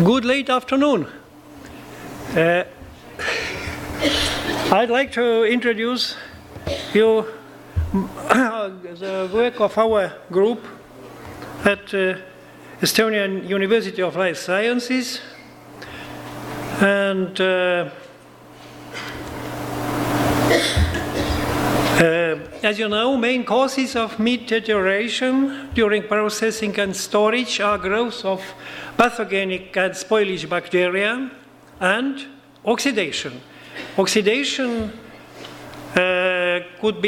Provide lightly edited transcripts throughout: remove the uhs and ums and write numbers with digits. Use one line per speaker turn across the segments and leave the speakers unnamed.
Good late afternoon. I'd like to introduce you the work of our group at Estonian University of Life Sciences. And as you know, main causes of meat deterioration during processing and storage are growth of pathogenic and spoilage bacteria and oxidation. Oxidation could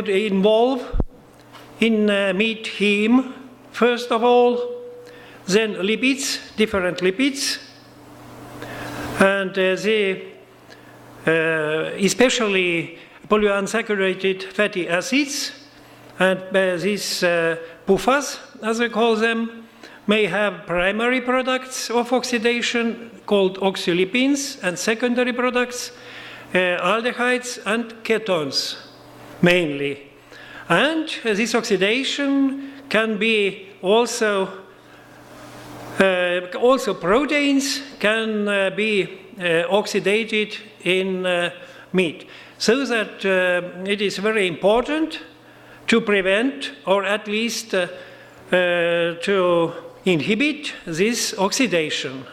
involve in meat heme, first of all, then lipids, different lipids, and especially polyunsaturated fatty acids, and these PUFAs, as we call them, may have primary products of oxidation called oxylipins and secondary products, aldehydes and ketones mainly. And this oxidation can be also proteins can be oxidated in meat. So that it is very important to prevent or at least to inhibit this oxidation.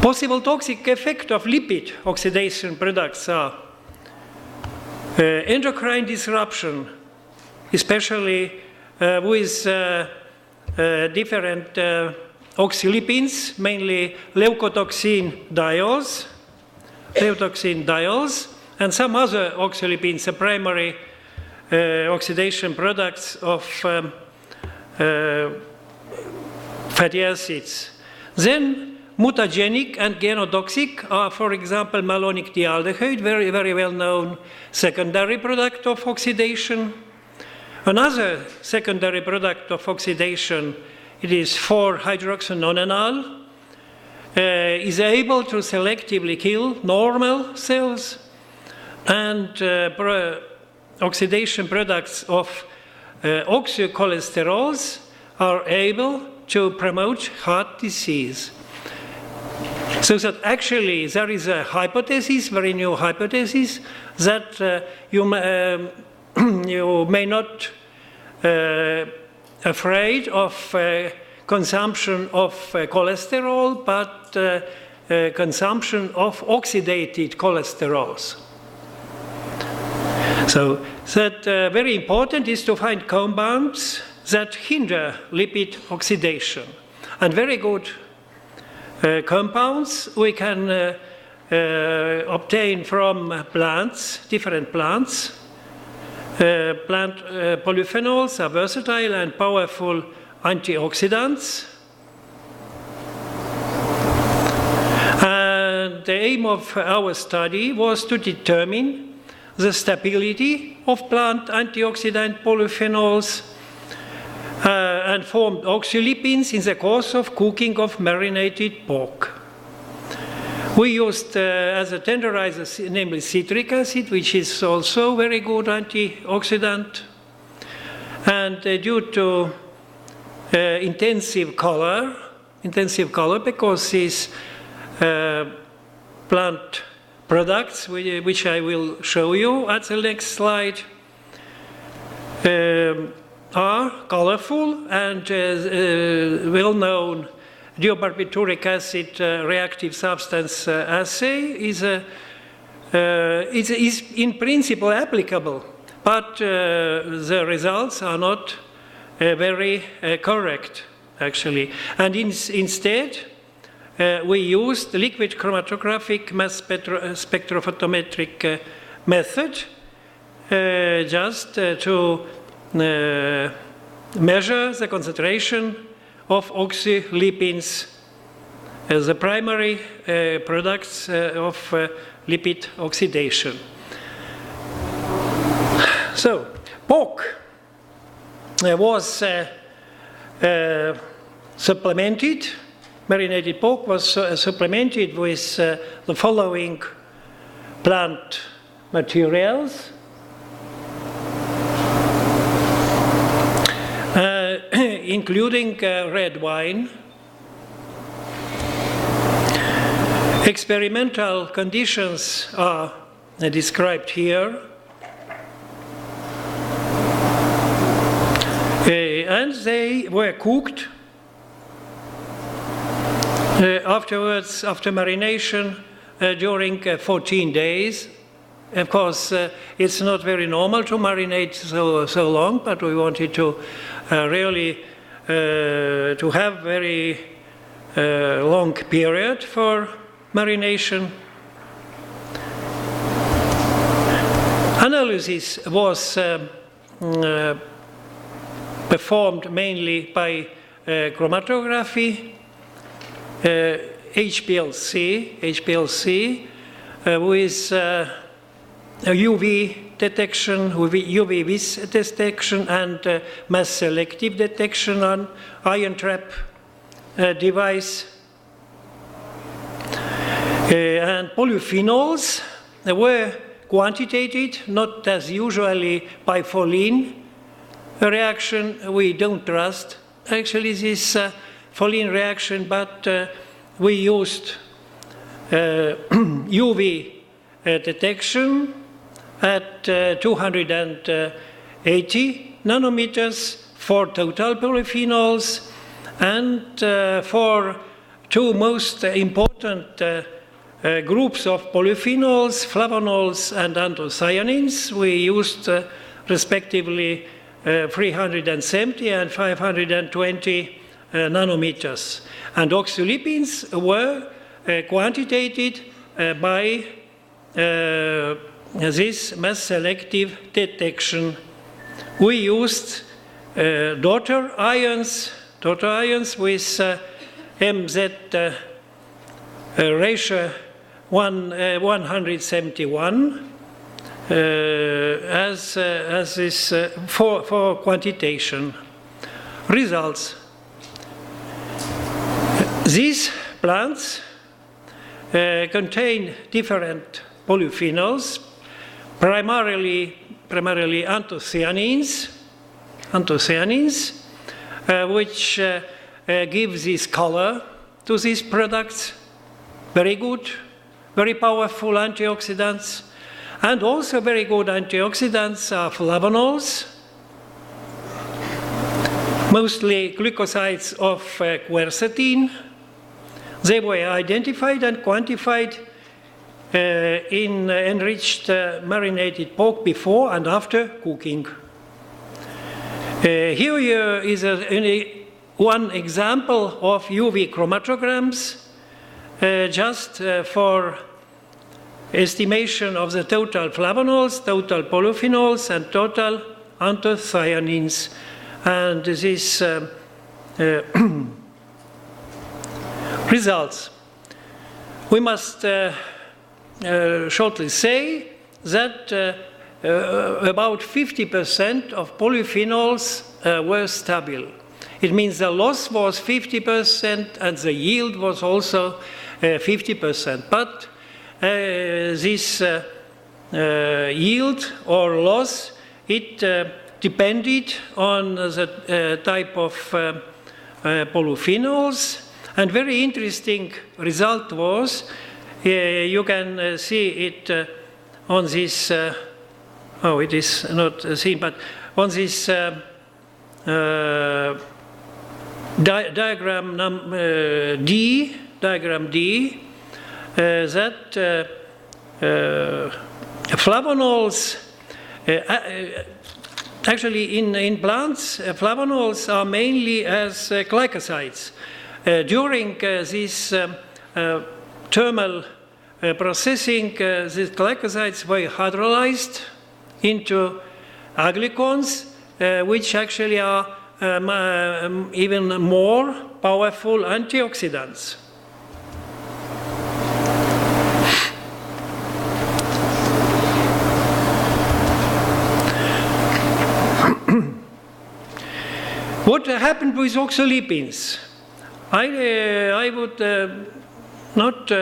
Possible toxic effect of lipid oxidation products are endocrine disruption, especially with different oxylipins, mainly leukotoxin diols, and some other oxylipins, the primary oxidation products of fatty acids. Then mutagenic and genotoxic are, for example, malonic dialdehyde, very, very well-known secondary product of oxidation. Another secondary product of oxidation, it is 4-hydroxynonenal, is able to selectively kill normal cells, and oxidation products of oxycholesterols are able to promote heart disease. So that actually there is a hypothesis, very new hypothesis, that you may not afraid of consumption of cholesterol, but consumption of oxidated cholesterols. So that very important is to find compounds that hinder lipid oxidation. And very good compounds we can obtain from plants, different plants. Plant polyphenols are versatile and powerful antioxidants. And the aim of our study was to determine the stability of plant antioxidant polyphenols and formed oxylipins in the course of cooking of marinated pork. We used as a tenderizer, namely citric acid, which is also very good antioxidant. And due to intensive color, because these plant products, which I will show you at the next slide, are colorful, and well-known diobarbituric acid reactive substance assay is in principle applicable, but the results are not very correct, actually. And instead, we used the liquid chromatographic mass spectrophotometric method just to measure the concentration of oxylipins as the primary products of lipid oxidation. So, pork was supplemented, marinated pork was supplemented with the following plant materials. including red wine. Experimental conditions are described here. And they were cooked afterwards, after marination, during 14 days. Of course, it's not very normal to marinate so long, but we wanted to really to have very long period for marination. Analysis was performed mainly by chromatography, HPLC with UV detection, UV vis detection, and mass selective detection on ion trap device. And polyphenols were quantitated, not as usually by Folin reaction. We don't trust actually this Folin reaction, but we used UV detection at 280 nanometers for total polyphenols, and for two most important groups of polyphenols, flavonols and anthocyanins, we used respectively 370 and 520 nanometers. And oxylipins were quantitated by this mass selective detection. We used daughter ions with MZ ratio 171 as this for quantitation. Results. These plants contain different polyphenols, primarily anthocyanins, which give this color to these products. Very good, very powerful antioxidants. And also very good antioxidants are flavonols, mostly glycosides of quercetin. They were identified and quantified in enriched marinated pork before and after cooking. Here is one example of UV chromatograms just for estimation of the total flavonols, total polyphenols, and total anthocyanins. And these results. We must shortly say that about 50% of polyphenols were stable. It means the loss was 50% and the yield was also 50%. But this yield or loss, it depended on the type of polyphenols. And very interesting result was, you can see it on this, oh, it is not seen, but on this diagram D, that flavonols, actually in plants, flavonols are mainly as glycosides. During this thermal processing, these glycosides were hydrolyzed into aglycons, which actually are even more powerful antioxidants. What happened with oxylipins? I would not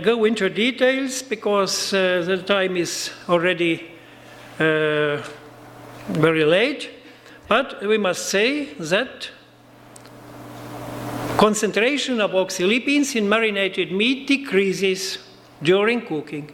go into details because the time is already very late, but we must say that Concentration of oxylipins in marinated meat decreases during cooking.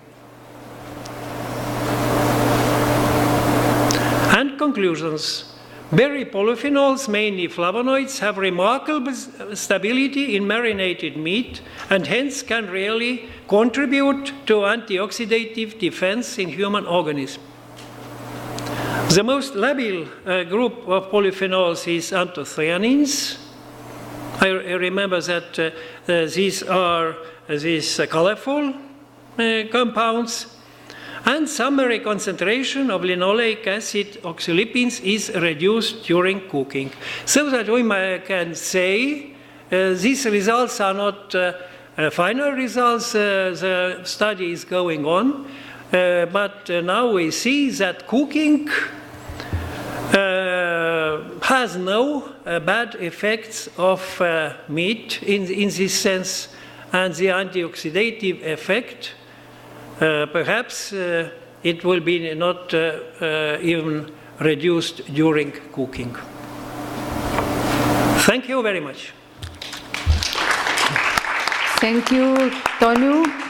And conclusions. Berry polyphenols, mainly flavonoids, have remarkable stability in marinated meat and hence can really contribute to antioxidative defense in human organism. The most labile group of polyphenols is anthocyanins. I remember that these are these colorful compounds. And summary concentration of linoleic acid oxylipins is reduced during cooking. So that we can say these results are not final results, the study is going on, but now we see that cooking has no bad effects of meat in this sense, and the antioxidative effect perhaps it will be not even reduced during cooking. Thank you very much.
Thank you, Tonu.